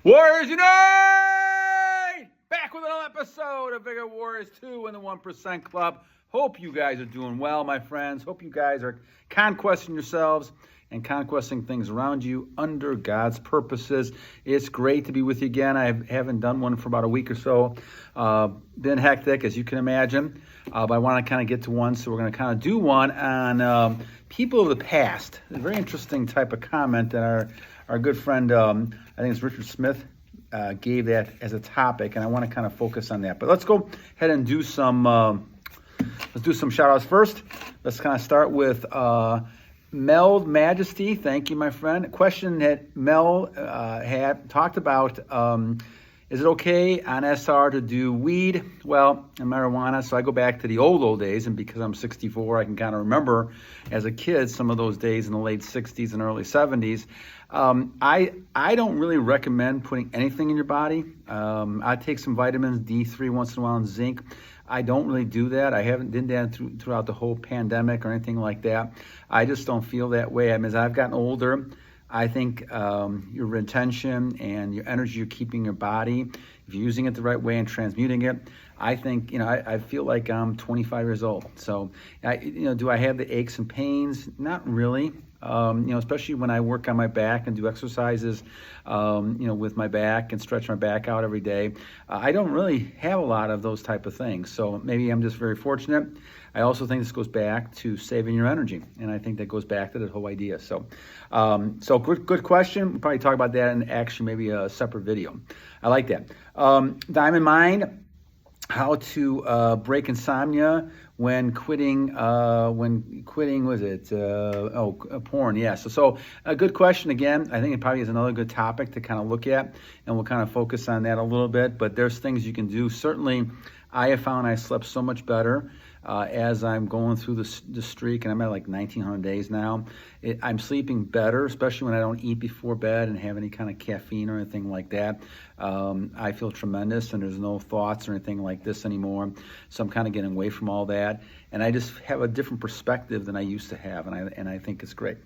Warriors Unite! Back with another episode of Bigger Warriors 2 in the 1% Club. Hope you guys are doing well, my friends. Hope you guys are conquesting yourselves and conquesting things around you under God's purposes. It's great to be with you again. I haven't done one for about a week or so. Been hectic, as you can imagine. But I want to kind of get to one, so we're going to kind of do one on people of the past. A very interesting type of comment that our good friend, I think it's Richard Smith, gave that as a topic, and I want to kind of focus on that. But let's go ahead and do some shout outs first. Let's kind of start with Meldmajesty. Thank you, my friend. A question that Mel had talked about, is it okay on SR to do weed? Well, and marijuana. So I go back to the old days, and because I'm 64, I can kind of remember as a kid some of those days in the late 60s and early 70s. I don't really recommend putting anything in your body. I take some vitamins, D3 once in a while, and zinc. I don't really do that. I haven't done that throughout the whole pandemic or anything like that. I just don't feel that way. I mean, as I've gotten older, I think your retention and your energy you're keeping in your body, if you're using it the right way and transmuting it, I think, I feel like I'm 25 years old. So, do I have the aches and pains? Not really. Especially when I work on my back and do exercises, with my back and stretch my back out every day. I don't really have a lot of those type of things. So maybe I'm just very fortunate. I also think this goes back to saving your energy. And I think that goes back to the whole idea. So, good question. We'll probably talk about that in actually maybe a separate video. I like that. Diamond Mind. How to break insomnia when quitting, porn. Yeah. So a good question again. I think it probably is another good topic to kind of look at, and we'll kind of focus on that a little bit, but there's things you can do. Certainly I have found I slept so much better as I'm going through the streak, and I'm at like 1,900 days now. I'm sleeping better, especially when I don't eat before bed and have any kind of caffeine or anything like that. I feel tremendous, and there's no thoughts or anything like this anymore. So I'm kind of getting away from all that, and I just have a different perspective than I used to have, and I think it's great.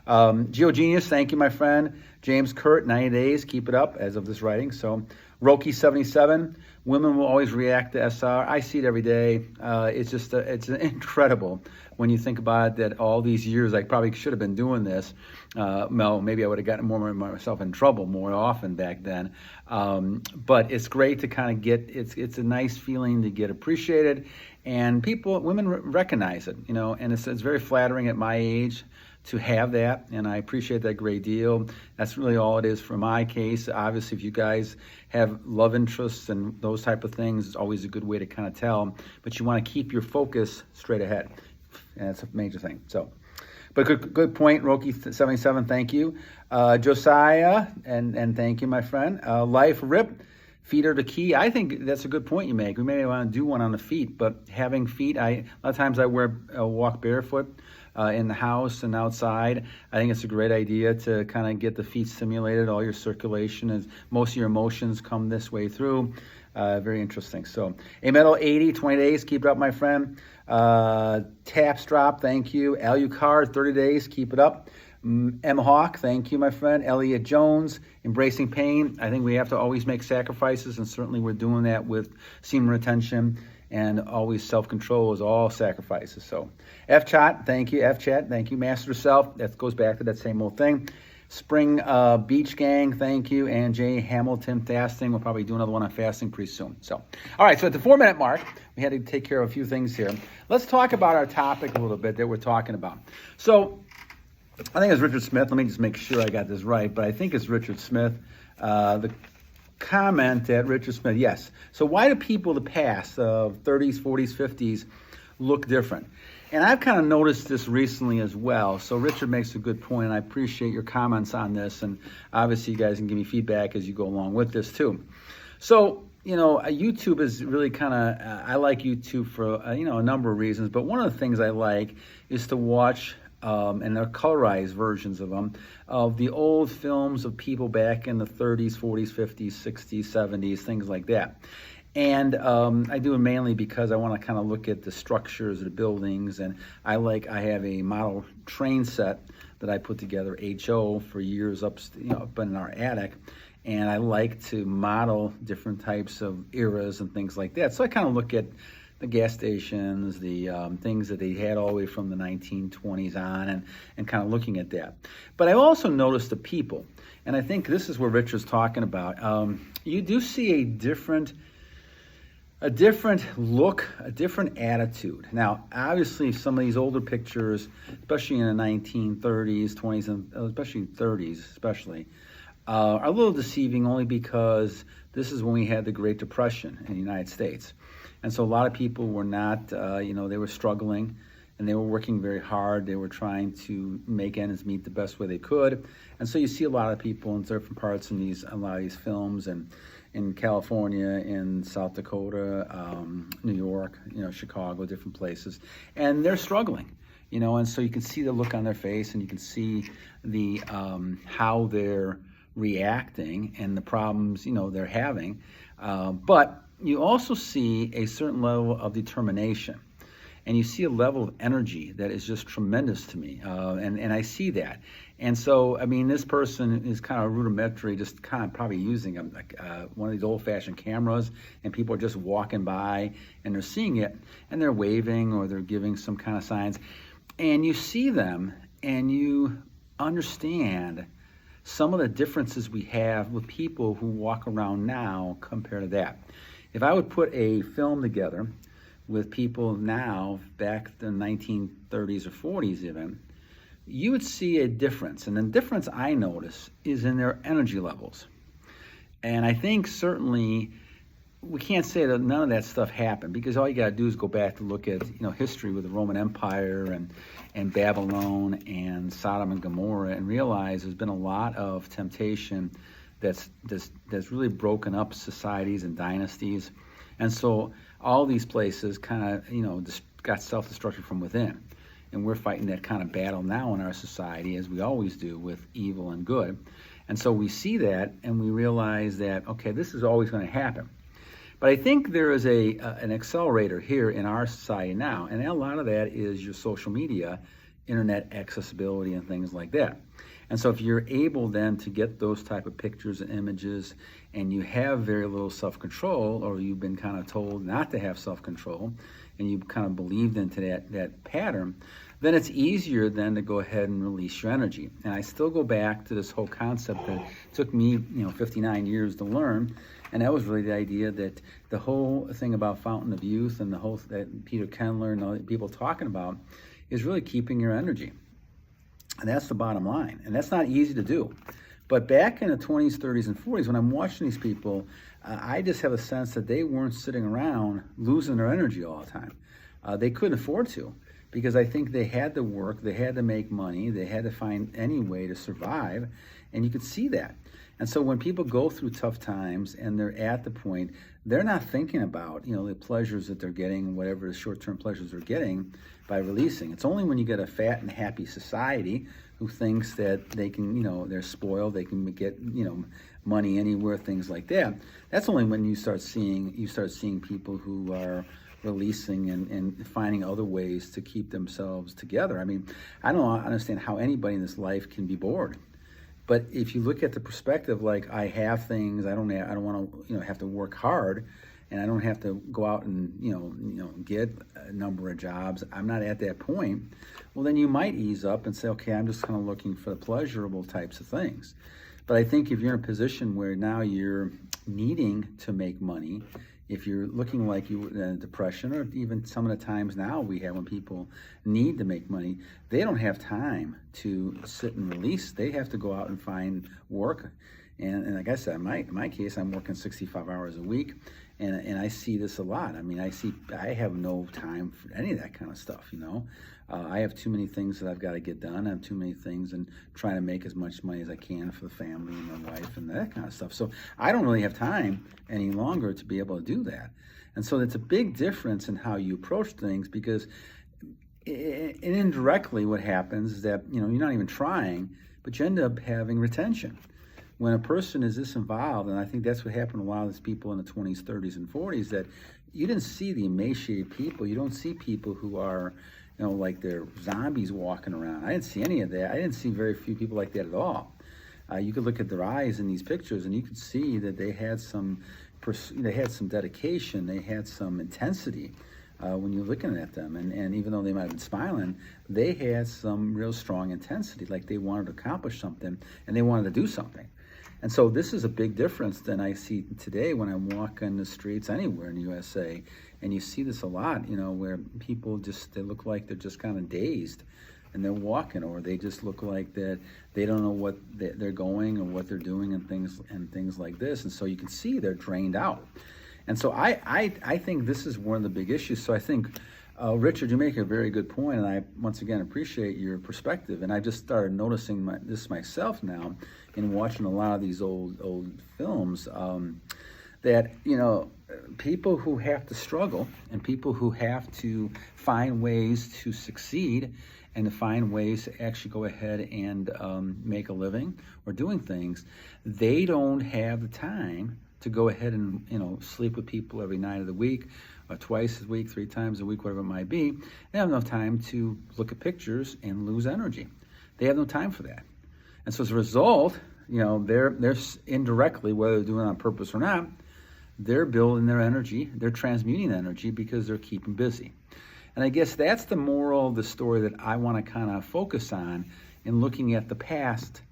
Gio the Genius, thank you, my friend. James Kurtt, 90 days, keep it up as of this writing. So ROKI 77, women will always react to SR. I see it every day. It's just, it's incredible when you think about it, that all these years, I probably should have been doing this. Maybe I would have gotten myself in trouble more often back then. But it's great to kind of it's a nice feeling to get appreciated, and women recognize it, and it's very flattering at my age to have that, and I appreciate that a great deal. That's really all it is for my case. Obviously, if you guys have love interests and those type of things, it's always a good way to kind of tell, but you want to keep your focus straight ahead, and that's a major thing. So, but good point, Roki 77, thank you. Josessiiaaahh, and thank you, my friend. Life Rip, feet are the key. I think that's a good point you make. We may want to do one on the feet, but having feet, a lot of times I walk barefoot in the house and outside. I think it's a great idea to kind of get the feet stimulated, all your circulation, and most of your emotions come this way through. Very interesting. So, Ametal 80, 20 days, keep it up, my friend. Tapsdrop, thank you. Alucard, 30 days, keep it up. Mhawkk, thank you, my friend. Elliotjones, embracing pain. I think we have to always make sacrifices, and certainly we're doing that with Semen Retention, and always self-control is all sacrifices. So Fchat, thank you. Fchat, thank you. Master Self, that goes back to that same old thing. Spring Beach Gang, thank you. And Jay Hamilton, fasting. We'll probably do another one on fasting pretty soon. So, all right, so at the 4-minute mark, we had to take care of a few things here. Let's talk about our topic a little bit that we're talking about. So I think it's Richard Smith. Let me just make sure I got this right, but I think it's Richard Smith. The comment at Richard Smith, yes. So why do people of the past, 30s, 40s, 50s, look different? And I've kind of noticed this recently as well. So Richard makes a good point, and I appreciate your comments on this. And obviously, you guys can give me feedback as you go along with this too. So, YouTube is really kind of, I like YouTube for, a number of reasons. But one of the things I like is to watch, and they're colorized versions of them, of the old films of people back in the 30s, 40s, 50s, 60s, 70s, things like that. And I do it mainly because I want to kind of look at the structures of the buildings, and I have a model train set that I put together, HO, for years up in our attic, and I like to model different types of eras and things like that. So I kind of look at the gas stations, the things that they had all the way from the 1920s on, and kind of looking at that. But I also noticed the people, and I think this is where Richard's talking about. You do see a different look, a different attitude. Now, obviously, some of these older pictures, especially in the 1930s, 20s, and especially 30s, are a little deceiving only because this is when we had the Great Depression in the United States. And so a lot of people were not, they were struggling, and they were working very hard. They were trying to make ends meet the best way they could. And so you see a lot of people in different parts in a lot of these films, and in California, in South Dakota, New York, Chicago, different places, and they're struggling, and so you can see the look on their face, and you can see the how they're reacting and the problems they're having, but you also see a certain level of determination, and you see a level of energy that is just tremendous to me, and I see that. And so, I mean, this person is kind of rudimentary, just kind of probably using one of these old-fashioned cameras, and people are just walking by, and they're seeing it, and they're waving, or they're giving some kind of signs, and you see them, and you understand some of the differences we have with people who walk around now compared to that. If I would put a film together with people now, back in the 1930s or 40s even, you would see a difference. And the difference I notice is in their energy levels. And I think certainly we can't say that none of that stuff happened, because all you got to do is go back to look at history with the Roman Empire and Babylon and Sodom and Gomorrah, and realize there's been a lot of temptation that's really broken up societies and dynasties. And so all these places kind of just got self-destruction from within. And we're fighting that kind of battle now in our society, as we always do, with evil and good. And so we see that, and we realize that, okay, this is always going to happen. But I think there is an accelerator here in our society now, and a lot of that is your social media, internet accessibility, and things like that. And so if you're able then to get those type of pictures and images, and you have very little self-control, or you've been kind of told not to have self-control, and you kind of believed into that pattern, then it's easier then to go ahead and release your energy. And I still go back to this whole concept that took me 59 years to learn, and that was really the idea that the whole thing about Fountain of Youth, and the whole that Peter Kendler and all the people talking about, is really keeping your energy. And that's the bottom line. And that's not easy to do. But back in the 20s, 30s, and 40s, when I'm watching these people, I just have a sense that they weren't sitting around losing their energy all the time. They couldn't afford to, because I think they had to work, they had to make money, they had to find any way to survive, and you could see that. And so when people go through tough times and they're at the point, they're not thinking about, the pleasures that they're getting, whatever the short-term pleasures they're getting by releasing. It's only when you get a fat and happy society who thinks that they can, they're spoiled, they can get, money anywhere, things like that. That's only when you start seeing people who are releasing and finding other ways to keep themselves together. I mean, I don't understand how anybody in this life can be bored. But if you look at the perspective, like, I have things, I don't want to, have to work hard, and I don't have to go out and, get a number of jobs. I'm not at that point. Well, then you might ease up and say, okay, I'm just kind of looking for the pleasurable types of things. But I think if you're in a position where now you're needing to make money, if you're looking like you were in a depression, or even some of the times now we have when people need to make money, they don't have time to sit and release. They have to go out and find work. And like I said, in my case, I'm working 65 hours a week, and I see this a lot. I mean, I have no time for any of that kind of stuff, I have too many things that I've got to get done. I have too many things, and trying to make as much money as I can for the family and my wife and that kind of stuff. So I don't really have time any longer to be able to do that. And so it's a big difference in how you approach things, because indirectly what happens is that, you're not even trying, but you end up having retention. When a person is this involved, and I think that's what happened to a lot of these people in the 20s, 30s, and 40s, that you didn't see the emaciated people. You don't see people who are, like they're zombies walking around. I didn't see any of that. I didn't see very few people like that at all. You could look at their eyes in these pictures, and you could see that they had some dedication, they had some intensity when you're looking at them. And even though they might have been smiling, they had some real strong intensity, like they wanted to accomplish something and they wanted to do something. And so this is a big difference than I see today when I walk on the streets anywhere in the USA. And you see this a lot, where people they look like they're just kind of dazed and they're walking, or they just look like that they don't know what they're going or what they're doing and things like this. And so you can see they're drained out. And so I think this is one of the big issues. So I think, Richard, you make a very good point, and I once again appreciate your perspective. And I just started noticing this myself now in watching a lot of these old films, that people who have to struggle and people who have to find ways to succeed and to find ways to actually go ahead and make a living or doing things, they don't have the time to go ahead and sleep with people every night of the week, or twice a week, 3 times a week, whatever it might be. They have no time to look at pictures and lose energy. They have no time for that. And so as a result, they're indirectly, whether they're doing it on purpose or not, they're building their energy, they're transmuting energy because they're keeping busy. And I guess that's the moral of the story that I want to kind of focus on in looking at the past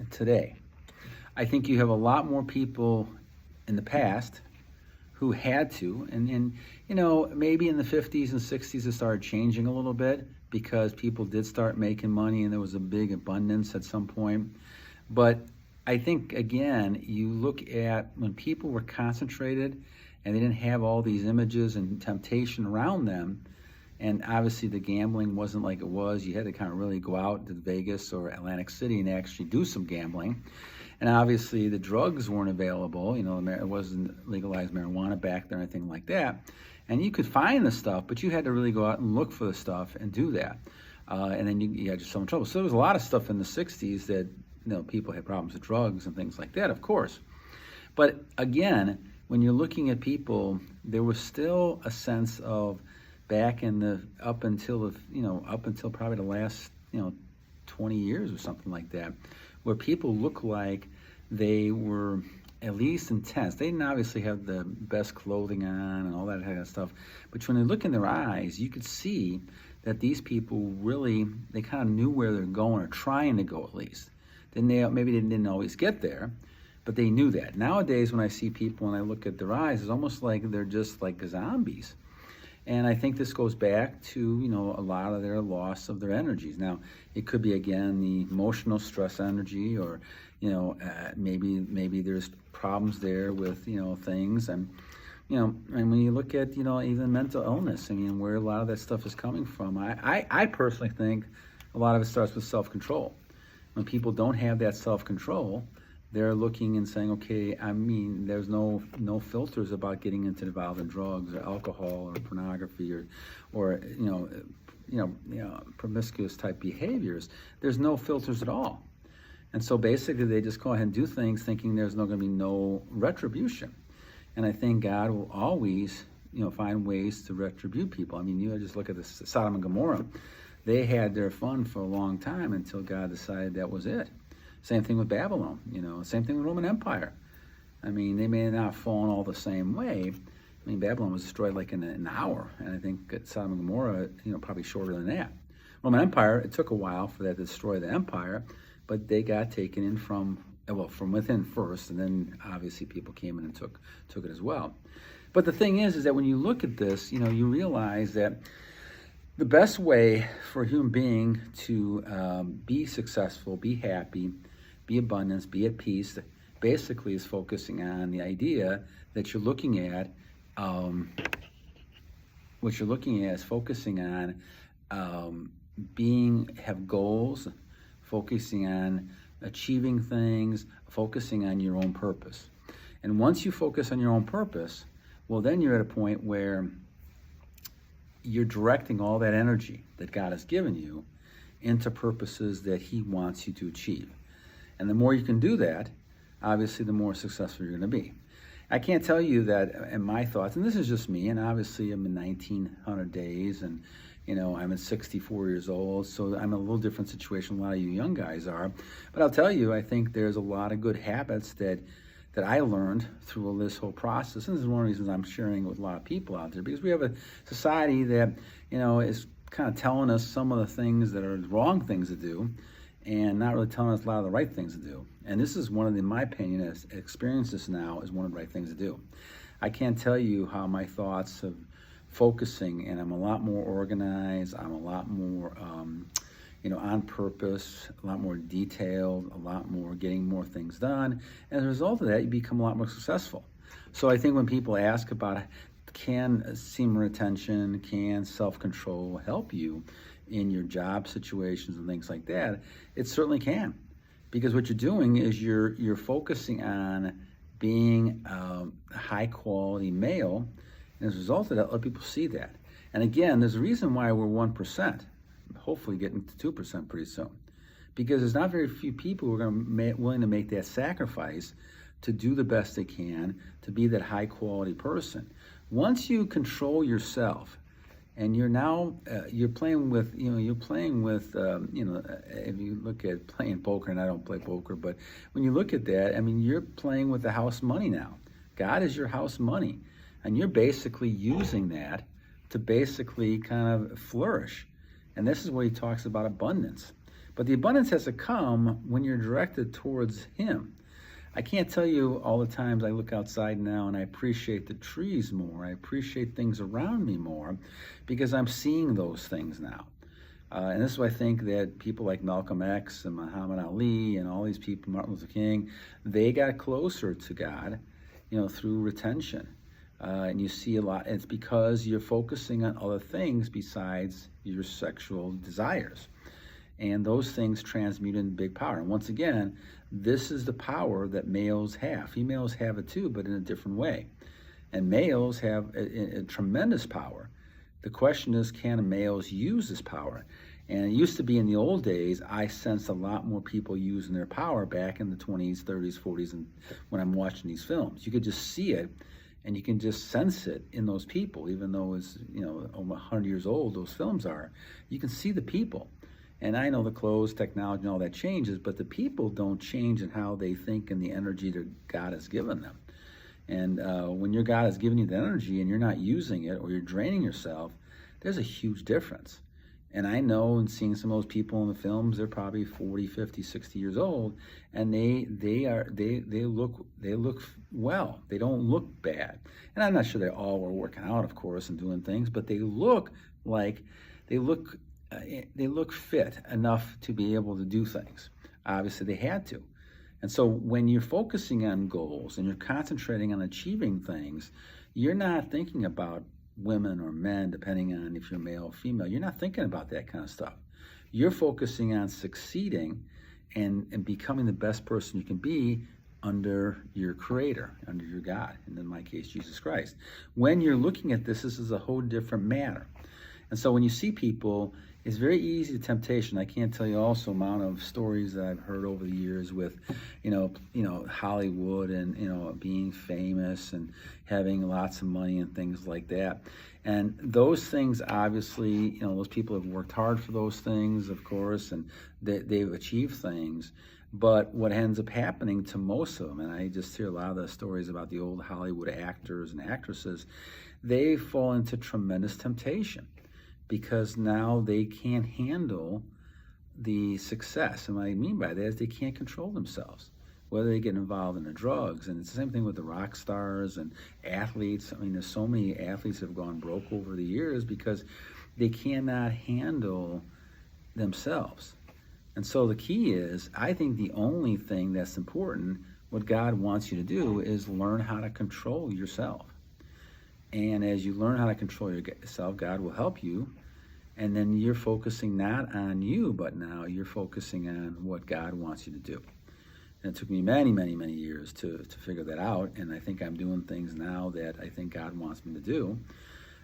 today. I think you have a lot more people in the past who had to, and maybe in the 50s and 60s it started changing a little bit because people did start making money and there was a big abundance at some point. But I think, again, you look at when people were concentrated and they didn't have all these images and temptation around them, and obviously the gambling wasn't like it was. You had to kind of really go out to Vegas or Atlantic City and actually do some gambling. And obviously the drugs weren't available. It wasn't legalized marijuana back there or anything like that. And you could find the stuff, but you had to really go out and look for the stuff and do that. And then you had yourself in trouble. So there was a lot of stuff in the 60s that people had problems with drugs and things like that, of course. But again, when you're looking at people, there was still a sense of back in up until probably the last 20 years or something like that, where people look like they were at least intense. They didn't obviously have the best clothing on and all that kind of stuff, but when they look in their eyes, you could see that these people really, they kind of knew where they're going, or trying to go at least. Maybe they didn't always get there, but they knew that. Nowadays, when I see people and I look at their eyes, it's almost like they're just like zombies. And I think this goes back to, a lot of their loss of their energies. Now, it could be, again, the emotional stress energy, or, maybe there's problems there with, things. And, and when you look at, even mental illness, where a lot of that stuff is coming from, I personally think a lot of it starts with self-control. When people don't have that self-control, they're looking and saying, okay, there's no filters about getting involved in drugs or alcohol or pornography or promiscuous type behaviors. There's no filters at all. And so basically they just go ahead and do things thinking there's going to be no retribution. And I think God will always, find ways to retribute people. You just look at the Sodom and Gomorrah. They had their fun for a long time until God decided that was it. Same thing with Babylon, same thing with Roman Empire. They may not have fallen all the same way. Babylon was destroyed like in an hour, and I think Sodom and Gomorrah, probably shorter than that. Roman Empire, it took a while for that to destroy the empire, but they got taken in from within first, and then obviously people came in and took it as well. But the thing is that when you look at this, you realize that the best way for a human being to be successful, be happy, be abundance, be at peace, basically is focusing on the idea that you're looking at. What you're looking at is focusing on have goals, focusing on achieving things, focusing on your own purpose. And once you focus on your own purpose, well, then you're at a point where you're directing all that energy that God has given you into purposes that He wants you to achieve. And the more you can do that, obviously the more successful you're going to be. I can't tell you that in my thoughts, and this is just me, and obviously I'm in 1900 days, and I'm at 64 years old, so I'm in a little different situation than a lot of you young guys are. But I'll tell you, I think there's a lot of good habits that I learned through this whole process. And this is one of the reasons I'm sharing with a lot of people out there, because we have a society that, is kind of telling us some of the things that are wrong things to do and not really telling us a lot of the right things to do. And this is one of the, in my opinion, as experience this now, is one of the right things to do. I can't tell you how my thoughts of focusing, and I'm a lot more organized, I'm a lot more on purpose, a lot more detailed, a lot more getting more things done. And as a result of that, you become a lot more successful. So I think when people ask about, can semen retention, can self-control help you in your job situations and things like that, it certainly can. Because what you're doing is you're focusing on being a high quality male, and as a result of that, let people see that. And again, there's a reason why we're 1%, hopefully getting to 2% pretty soon. Because there's not very few people who are willing to make that sacrifice to do the best they can, to be that high quality person. Once you control yourself, and you're now, you're playing with, if you look at playing poker, and I don't play poker, but when you look at that, you're playing with the house money now. God is your house money. And you're basically using that to basically kind of flourish. And this is where he talks about abundance. But the abundance has to come when you're directed towards him. I can't tell you all the times I look outside now and I appreciate the trees more. I appreciate things around me more because I'm seeing those things now. And this is why I think that people like Malcolm X and Muhammad Ali and all these people, Martin Luther King, they got closer to God, through retention. And you see a lot, it's because you're focusing on other things besides your sexual desires. And those things transmute in big power. And once again, this is the power that males have. Females have it too, but in a different way. And males have a tremendous power. The question is, can males use this power? And it used to be in the old days, I sensed a lot more people using their power back in the 20s, 30s, 40s, and when I'm watching these films. You could just see it, and you can just sense it in those people, even though it's, over 100 years old, those films are. You can see the people. And I know the clothes, technology, and all that changes, but the people don't change in how they think and the energy that God has given them. And when your God has given you the energy and you're not using it, or you're draining yourself, there's a huge difference. And I know, in seeing some of those people in the films, they're probably 40, 50, 60 years old, and they look well. They don't look bad. And I'm not sure they all were working out, of course, and doing things, but they look fit enough to be able to do things. Obviously, they had to. And so when you're focusing on goals and you're concentrating on achieving things, you're not thinking about women or men, depending on if you're male or female. You're not thinking about that kind of stuff. You're focusing on succeeding and becoming the best person you can be under your creator, under your God, and in my case, Jesus Christ. When you're looking at this is a whole different matter. And so when you see people, it's very easy temptation. I can't tell you also amount of stories that I've heard over the years with, Hollywood and, being famous and having lots of money and things like that. And those things, obviously, those people have worked hard for those things, of course, and they've achieved things. But what ends up happening to most of them, and I just hear a lot of the stories about the old Hollywood actors and actresses, they fall into tremendous temptation, because now they can't handle the success. And what I mean by that is they can't control themselves, whether they get involved in the drugs. And it's the same thing with the rock stars and athletes. There's so many athletes that have gone broke over the years because they cannot handle themselves. And so the key is, I think the only thing that's important, what God wants you to do, is learn how to control yourself. And as you learn how to control yourself, God will help you. And then you're focusing not on you, but now you're focusing on what God wants you to do. And it took me many, many, many years to figure that out. And I think I'm doing things now that I think God wants me to do.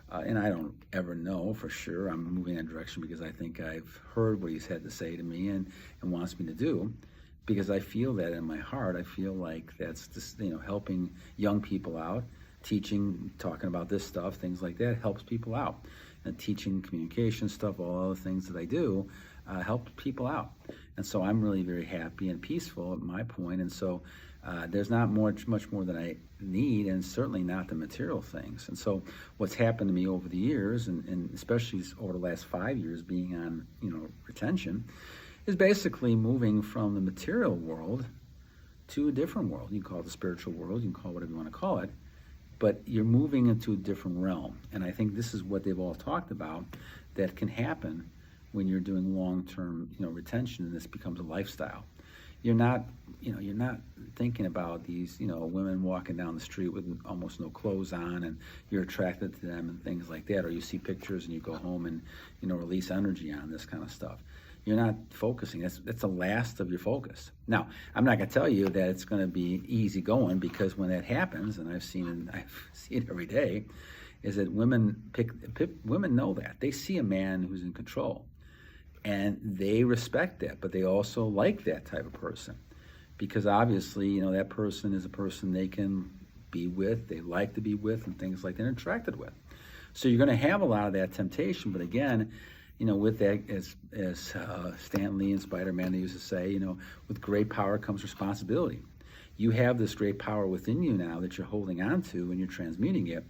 And I don't ever know for sure. I'm moving in that direction because I think I've heard what he's had to say to me and wants me to do. Because I feel that in my heart. I feel like that's just, helping young people out, teaching, talking about this stuff, things like that, helps people out. and teaching, communication stuff, all the things that I do, help people out. And so I'm really very happy and peaceful at my point. And so there's not much more that I need, and certainly not the material things. And so what's happened to me over the years, and especially over the last 5 years being on, retention, is basically moving from the material world to a different world. You can call it the spiritual world, you can call it whatever you want to call it, but you're moving into a different realm. And I think this is what they've all talked about, that can happen when you're doing long-term, retention, and this becomes a lifestyle. You're not thinking about these, women walking down the street with almost no clothes on, and you're attracted to them and things like that, or you see pictures and you go home and, release energy on this kind of stuff. You're not focusing. That's the last of your focus. Now, I'm not going to tell you that it's going to be easy going, because when that happens, and I see it every day, is that women know that. They see a man who's in control, and they respect that, but they also like that type of person, because obviously, that person is a person they can be with, they like to be with, and things like that, and attracted with. So you're going to have a lot of that temptation, but again, with that, as Stan Lee and Spider-Man, they used to say, with great power comes responsibility. You have this great power within you now that you're holding on to, and you're transmuting it.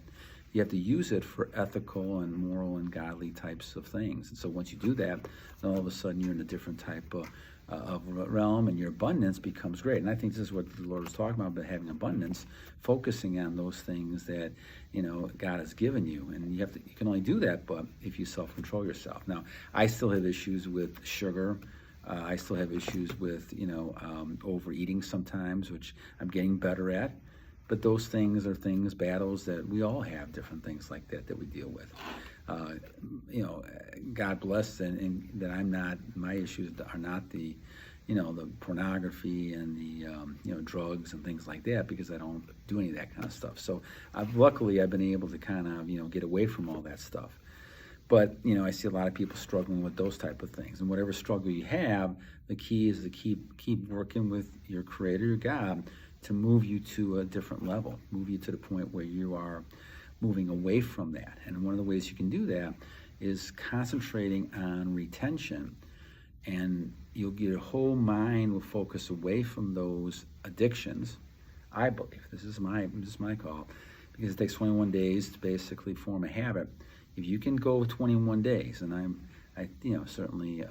You have to use it for ethical and moral and godly types of things. And so once you do that, then all of a sudden you're in a different type of realm, and your abundance becomes great. And I think this is what the Lord was talking about having abundance, focusing on those things that God has given you. And you can only do that, but if you self-control yourself. Now, I still have issues with sugar. I still have issues with overeating sometimes, which I'm getting better at. But those things are battles that we all have, different things like that we deal with. God bless, and that I'm not, my issues are not the pornography and the, drugs and things like that, because I don't do any of that kind of stuff. So luckily I've been able to kind of, get away from all that stuff. But, I see a lot of people struggling with those type of things. And whatever struggle you have, the key is to keep working with your Creator, your God, to move you to a different level, move you to the point where you are moving away from that. And one of the ways you can do that is concentrating on retention, and your whole mind will focus away from those addictions. I believe this is my call, because it takes 21 days to basically form a habit. If you can go 21 days, and I certainly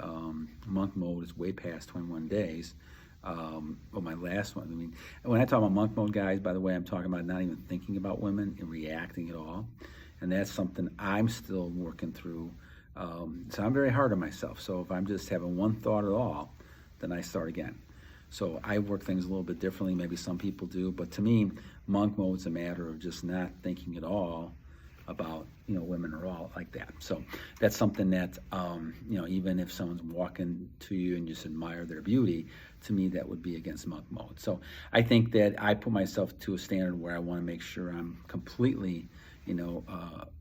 monk mode is way past 21 days. My last one. When I talk about monk mode, guys, by the way, I'm talking about not even thinking about women and reacting at all. And that's something I'm still working through. So I'm very hard on myself. So if I'm just having one thought at all, then I start again. So I work things a little bit differently. Maybe some people do. But to me, monk mode is a matter of just not thinking at all about women are all like that. So that's something that even if someone's walking to you and just admire their beauty, to me that would be against monk mode. So I think that I put myself to a standard where I want to make sure I'm completely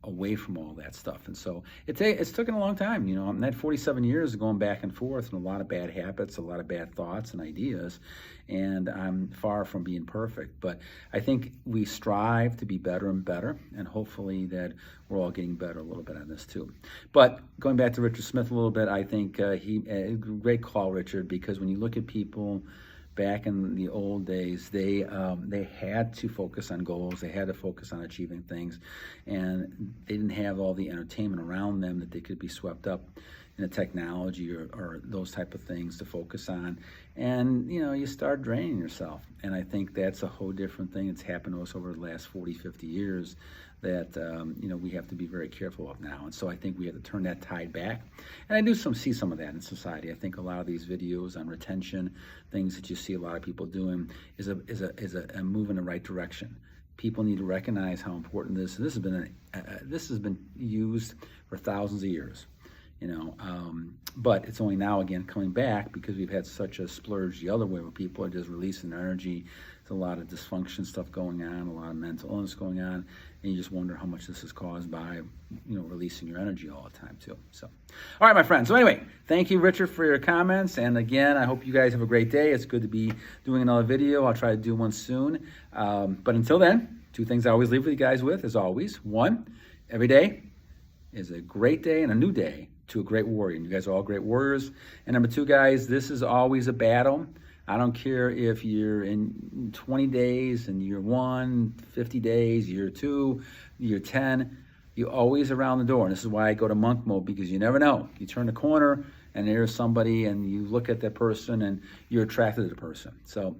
away from all that stuff. And so it's taken a long time. I'm at 47 years going back and forth, and a lot of bad habits, a lot of bad thoughts and ideas, and I'm far from being perfect. But I think we strive to be better and better, and hopefully that we're all getting better a little bit on this too. But going back to Richard Smith a little bit, I think great call, Richard, because when you look at people back in the old days, they had to focus on goals, they had to focus on achieving things, and they didn't have all the entertainment around them that they could be swept up in the technology or those type of things to focus on. And you start draining yourself. And I think that's a whole different thing that's happened to us over the last 40, 50 years that we have to be very careful of now. And so I think we have to turn that tide back. And I do see some of that in society. I think a lot of these videos on retention, things that you see a lot of people doing, is a move in the right direction. People need to recognize how important this is. This has been used for thousands of years. But it's only now again coming back because we've had such a splurge the other way, where people are just releasing energy. There's a lot of dysfunction stuff going on, a lot of mental illness going on, and you just wonder how much this is caused by, releasing your energy all the time too. So, all right, my friends. So anyway, thank you, Richard, for your comments. And again, I hope you guys have a great day. It's good to be doing another video. I'll try to do one soon. But until then, two things I always leave with you guys with, as always. One, every day, is a great day and a new day to a great warrior. And you guys are all great warriors. And number 2, guys, this is always a battle. I don't care if you're in 20 days and year 1, 50 days, year 2, year 10, you're always around the door. And this is why I go to monk mode, because you never know. You turn the corner and there's somebody and you look at that person and you're attracted to the person. So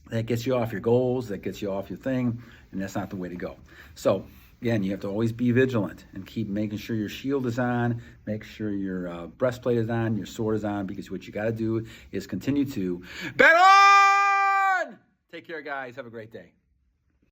that gets you off your goals, that gets you off your thing, and that's not the way to go. So again, you have to always be vigilant and keep making sure your shield is on, make sure your breastplate is on, your sword is on, because what you got to do is continue to battle on! Take care, guys. Have a great day.